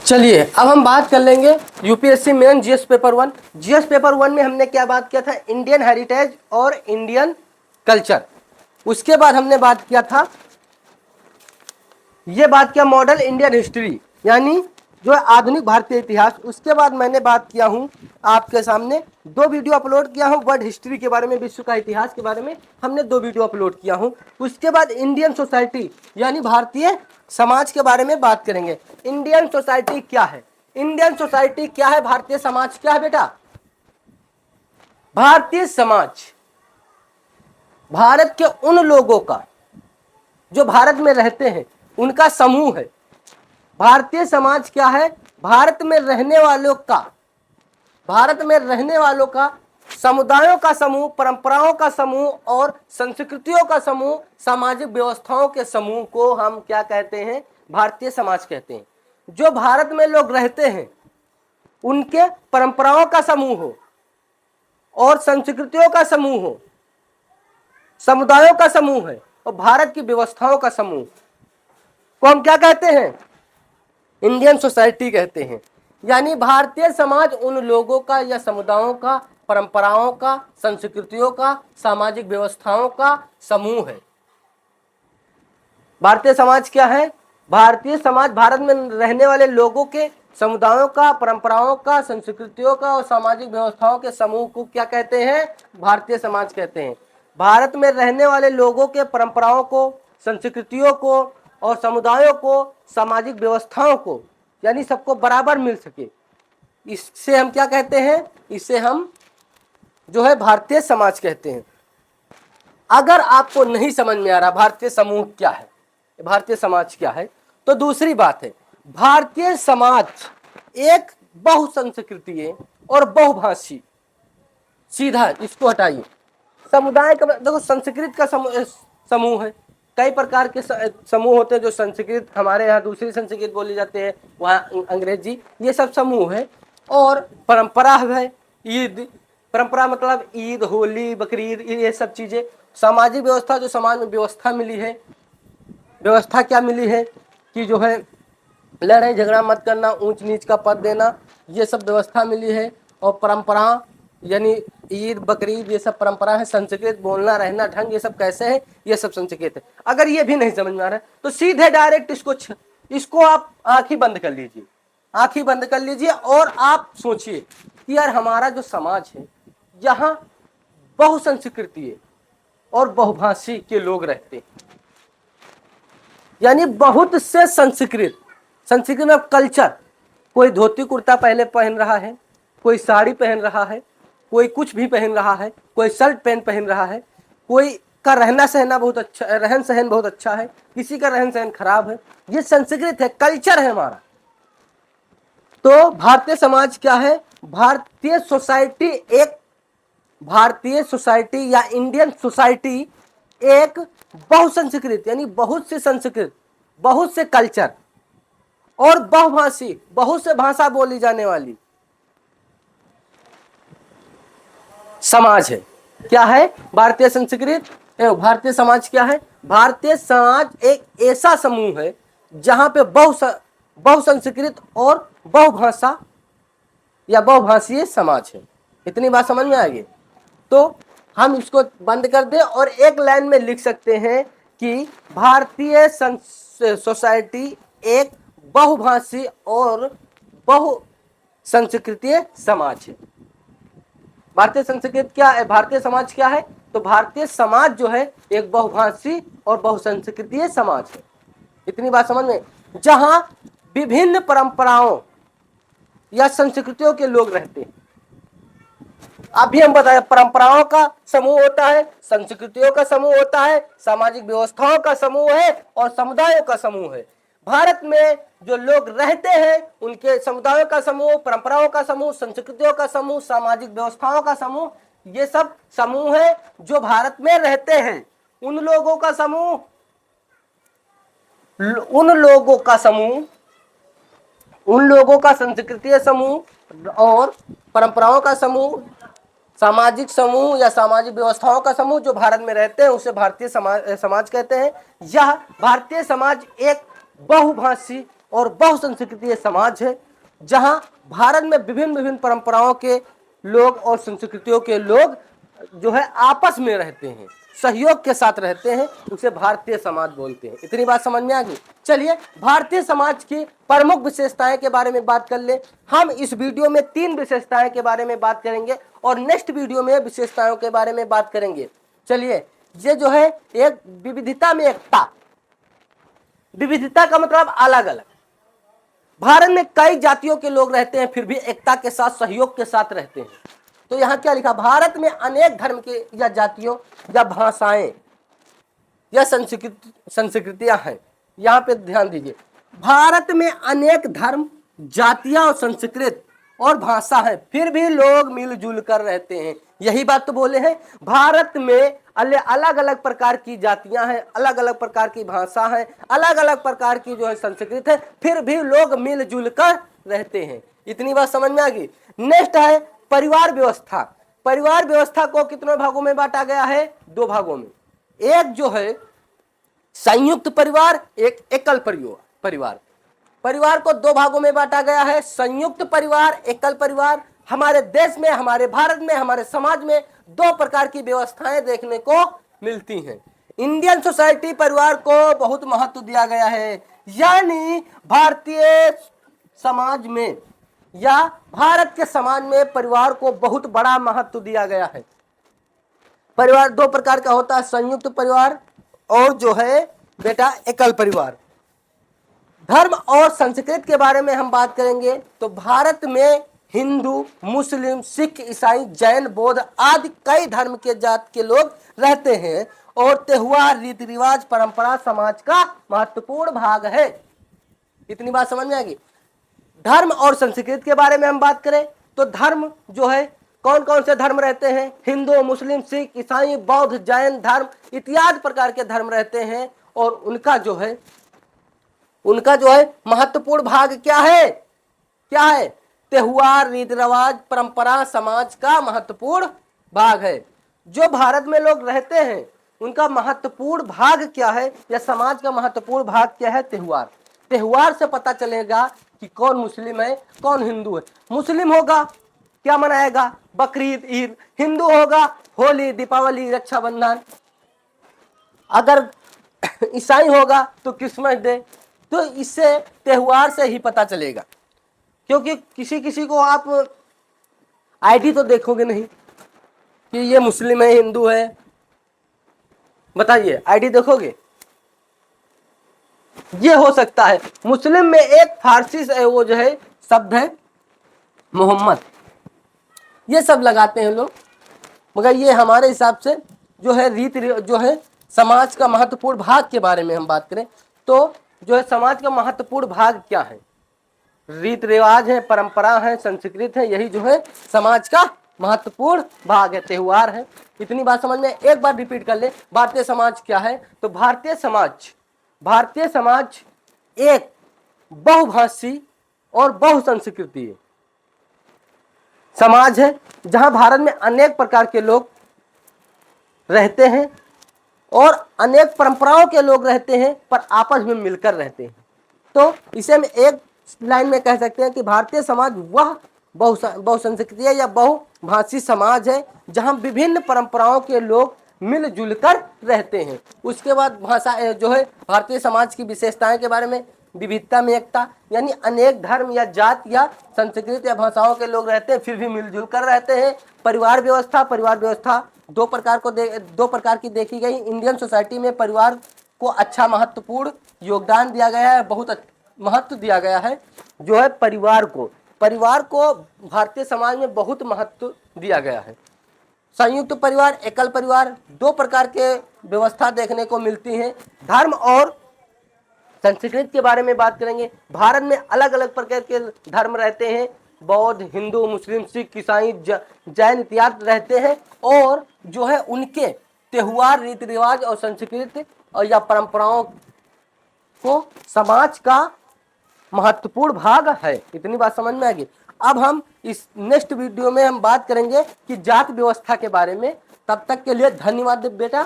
चलिए अब हम बात कर लेंगे UPSC main GS paper 1। GS paper 1 में हमने क्या बात किया था, इंडियन हेरिटेज और इंडियन कल्चर। उसके बाद हमने बात किया था, ये बात किया मॉडल इंडियन हिस्ट्री यानी जो आधुनिक भारतीय इतिहास। उसके बाद मैंने बात किया हूं आपके सामने, 2 वीडियो अपलोड किया हूं वर्ल्ड हिस्ट्री के बारे में, विश्व का इतिहास के बारे में हमने 2 वीडियो अपलोड किया हूं। उसके बाद इंडियन सोसाइटी यानी भारतीय समाज के बारे में बात करेंगे। इंडियन सोसाइटी क्या है, इंडियन सोसाइटी क्या है, भारतीय समाज क्या है बेटा। भारतीय समाज भारत के उन लोगों का जो भारत में रहते हैं उनका समूह है। भारतीय समाज क्या है, भारत में रहने वालों का समुदायों का समूह, परंपराओं का समूह और संस्कृतियों का समूह, सामाजिक व्यवस्थाओं के समूह को हम क्या कहते हैं, भारतीय समाज कहते हैं। जो भारत में लोग रहते हैं उनके परंपराओं का समूह हो और संस्कृतियों का समूह हो, समुदायों का समूह है और भारत की व्यवस्थाओं का समूह को हम क्या कहते हैं, इंडियन सोसाइटी कहते हैं। यानी भारतीय समाज उन लोगों का या समुदायों का, परंपराओं का, संस्कृतियों का, सामाजिक व्यवस्थाओं का समूह है। भारतीय समाज क्या है, भारतीय समाज भारत में रहने वाले लोगों के समुदायों का, परंपराओं का, संस्कृतियों का और सामाजिक व्यवस्थाओं के समूह को क्या कहते हैं, भारतीय समाज कहते हैं। भारत में रहने वाले लोगों के परंपराओं को, संस्कृतियों को और समुदायों को, सामाजिक व्यवस्थाओं को, यानी सबको बराबर मिल सके, इससे हम क्या कहते हैं, इसे हम जो है भारतीय समाज कहते हैं। अगर आपको नहीं समझ में आ रहा भारतीय समूह क्या है, भारतीय समाज क्या है, तो दूसरी बात है, भारतीय समाज एक बहुसंस्कृतीय और बहुभाषी, सीधा इसको हटाइए, समुदाय का देखो, संस्कृत का समूह है, कई प्रकार के समूह होते हैं जो संस्कृत, हमारे यहाँ दूसरी संस्कृत बोली जाती है, वहाँ अंग्रेजी, ये सब समूह है। और परंपरा है, ईद, परंपरा मतलब ईद, होली, बकरीद, ये सब चीजें। सामाजिक व्यवस्था, जो समाज में व्यवस्था मिली है, व्यवस्था क्या मिली है कि जो है लड़ाई झगड़ा मत करना, ऊंच नीच का पद देना, ये सब व्यवस्था मिली है। और परंपरा यानी ईद, बकरीद, ये सब परंपरा है। संस्कृत, बोलना, रहना, ढंग, ये सब कैसे है, ये सब संस्कृत है। अगर ये भी नहीं समझ में आ रहा है तो सीधे डायरेक्ट इसको आप आंखें बंद कर लीजिए, आंखें बंद कर लीजिए और आप सोचिए कि यार हमारा जो समाज है यहाँ बहुसंस्कृतीय और बहुभाषी के लोग रहते हैं, यानी बहुत से संस्कृत में कल्चर, कोई धोती कुर्ता पहले पहन रहा है, कोई साड़ी पहन रहा है, कोई कुछ भी पहन रहा है, कोई शर्ट पैंट पहन रहा है, कोई का रहना सहना बहुत अच्छा, रहन सहन बहुत अच्छा है, किसी का रहन सहन खराब है। ये संस्कृत है, कल्चर है हमारा। तो भारतीय समाज क्या है, भारतीय सोसाइटी या इंडियन सोसाइटी एक बहुसंस्कृत यानी बहुत से संस्कृत, बहुत से कल्चर और बहुभाषी, बहुत से भाषा बोली जाने वाली समाज है। क्या है भारतीय संस्कृत, भारतीय समाज क्या है, भारतीय समाज एक ऐसा समूह है जहां पे बहुसंस्कृत और बहुभाषा या बहुभाषीय समाज है। इतनी बात समझ में आएगी। तो हम इसको बंद कर दें और एक लाइन में लिख सकते हैं कि भारतीय सोसाइटी एक बहुभाषी और बहुसंस्कृतीय समाज है। भारतीय संस्कृत क्या है, भारतीय समाज क्या है, तो भारतीय समाज जो है एक बहुभाषी और बहुसंस्कृतीय समाज है। इतनी बात समझ में, जहां विभिन्न परंपराओं या संस्कृतियों के लोग रहते हैं। अभी हम बताए परंपराओं का समूह होता है, संस्कृतियों का समूह होता है, सामाजिक व्यवस्थाओं का समूह है और समुदायों का समूह है। भारत में जो लोग रहते हैं उनके समुदायों का समूह, परंपराओं का समूह, संस्कृतियों का समूह, सामाजिक व्यवस्थाओं का समूह, ये सब समूह है जो भारत में रहते हैं। उन लोगों का समूह, उन लोगों का संस्कृतीय समूह और परंपराओं का समूह, सामाजिक समूह या सामाजिक व्यवस्थाओं का समूह जो भारत में रहते हैं उसे भारतीय समाज कहते हैं। यह भारतीय समाज एक बहुभाषी और बहुसंस्कृतीय समाज है, जहां भारत में विभिन्न विभिन्न परंपराओं के लोग और संस्कृतियों के लोग जो है आपस में रहते हैं, सहयोग के साथ रहते हैं, उसे भारतीय समाज बोलते हैं। इतनी बात समझ में आ गई। चलिए भारतीय समाज की प्रमुख विशेषताएं के बारे में बात कर ले। हम इस वीडियो में 3 विशेषताएं के बारे में बात करेंगे और नेक्स्ट वीडियो में विशेषताओं के बारे में बात करेंगे। चलिए, ये जो है एक विविधता में एकता। विविधता का मतलब अलग अलग। भारत में कई जातियों के लोग रहते हैं, फिर भी एकता के साथ, सहयोग के साथ रहते हैं। तो यहाँ क्या लिखा, भारत में अनेक धर्म के या जातियों या भाषाएं या संस्कृतियां हैं। यहाँ पे ध्यान दीजिए, भारत में अनेक धर्म, जातियां और संस्कृत और भाषा है, फिर भी लोग मिलजुल कर रहते हैं। यही बात तो बोले हैं, भारत में अलग अलग प्रकार की जातियां हैं, अलग अलग प्रकार की भाषा है, अलग अलग प्रकार की जो है संस्कृत है, फिर भी लोग मिलजुल कर रहते हैं। इतनी बात समझ में आ गई। नेक्स्ट है परिवार व्यवस्था। परिवार व्यवस्था को कितने भागों में बांटा गया है? 2 भागों में। एक जो है संयुक्त परिवार, एक एकल परिवार। परिवार को 2 भागों में बांटा गया है, संयुक्त परिवार, एकल परिवार। हमारे देश में, हमारे भारत में, हमारे समाज में 2 प्रकार की व्यवस्थाएं देखने को मिलती हैं। इंडियन सोसाइटी परिवार को बहुत महत्व दिया गया है, यानी भारतीय समाज में या भारत के समाज में परिवार को बहुत बड़ा महत्व दिया गया है। परिवार 2 प्रकार का होता है, संयुक्त परिवार और जो है बेटा एकल परिवार। धर्म और संस्कृत के बारे में हम बात करेंगे तो भारत में हिंदू, मुस्लिम, सिख, ईसाई, जैन, बौद्ध आदि कई धर्म के जात के लोग रहते हैं और त्योहार, रीति रिवाज, परंपरा समाज का महत्वपूर्ण भाग है। इतनी बात समझ में आएगी। धर्म और संस्कृत के बारे में हम बात करें तो धर्म जो है कौन कौन से धर्म रहते हैं? हिंदू, मुस्लिम, सिख, ईसाई, बौद्ध, जैन धर्म इत्यादि प्रकार के धर्म रहते हैं और उनका जो है महत्वपूर्ण भाग क्या है? त्योहार, रीति रिवाज, परंपरा समाज का महत्वपूर्ण भाग है। जो भारत में लोग रहते हैं उनका महत्वपूर्ण भाग क्या है या समाज का महत्वपूर्ण भाग क्या है? त्योहार। त्योहार से पता चलेगा कि कौन मुस्लिम है, कौन हिंदू है। मुस्लिम होगा क्या मनाएगा? बकरीद, ईद। हिंदू होगा होली, दीपावली, रक्षाबंधन। अगर ईसाई होगा तो क्रिसमस डे। तो इससे त्योहार से ही पता चलेगा, क्योंकि किसी किसी को आप आईडी तो देखोगे नहीं कि ये मुस्लिम है, हिंदू है। बताइए, आईडी देखोगे? ये हो सकता है मुस्लिम में एक फारसी से वो जो है शब्द है मोहम्मद, ये सब लगाते हैं लोग। मगर ये हमारे हिसाब से जो है जो है समाज का महत्वपूर्ण भाग के बारे में हम बात करें तो जो है समाज का महत्वपूर्ण भाग क्या है? रीति रिवाज है, परंपरा है, संस्कृत है, यही जो है समाज का महत्वपूर्ण भाग है, त्योहार है। इतनी बात समझ में। एक बार रिपीट कर ले, भारतीय समाज क्या है? तो भारतीय समाज एक बहुभाषी और बहुसंस्कृतीय समाज है, जहां भारत में अनेक प्रकार के लोग रहते हैं और अनेक परंपराओं के लोग रहते हैं, पर आपस में मिलकर रहते हैं। तो इसे हम एक लाइन में कह सकते हैं कि भारतीय समाज वह बहुसंस्कृतीय या बहुभाषी समाज है जहां विभिन्न परंपराओं के लोग मिलजुल कर रहते हैं। उसके बाद भाषा जो है भारतीय समाज की विशेषताएं के बारे में, विविधता में एकता, यानी अनेक धर्म या जात या संस्कृत या भाषाओं के लोग रहते हैं फिर भी मिलजुल कर रहते हैं। परिवार व्यवस्था 2 प्रकार की देखी गई। इंडियन सोसाइटी में परिवार को अच्छा महत्वपूर्ण योगदान दिया गया है, बहुत महत्व दिया गया है जो है परिवार को भारतीय समाज में बहुत महत्व दिया गया है। संयुक्त परिवार, एकल परिवार 2 प्रकार के व्यवस्था देखने को मिलती है। धर्म और संस्कृत के बारे में बात करेंगे। भारत में अलग अलग प्रकार के धर्म रहते हैं, बौद्ध, हिंदू, मुस्लिम, सिख, ईसाई, जैन इत्यादि रहते हैं और जो है उनके त्योहार, रीति रिवाज और संस्कृत और या परंपराओं को समाज का महत्वपूर्ण भाग है। इतनी बात समझ में आएगी। अब हम इस नेक्स्ट वीडियो में हम बात करेंगे कि जाति व्यवस्था के बारे में। तब तक के लिए धन्यवाद बेटा।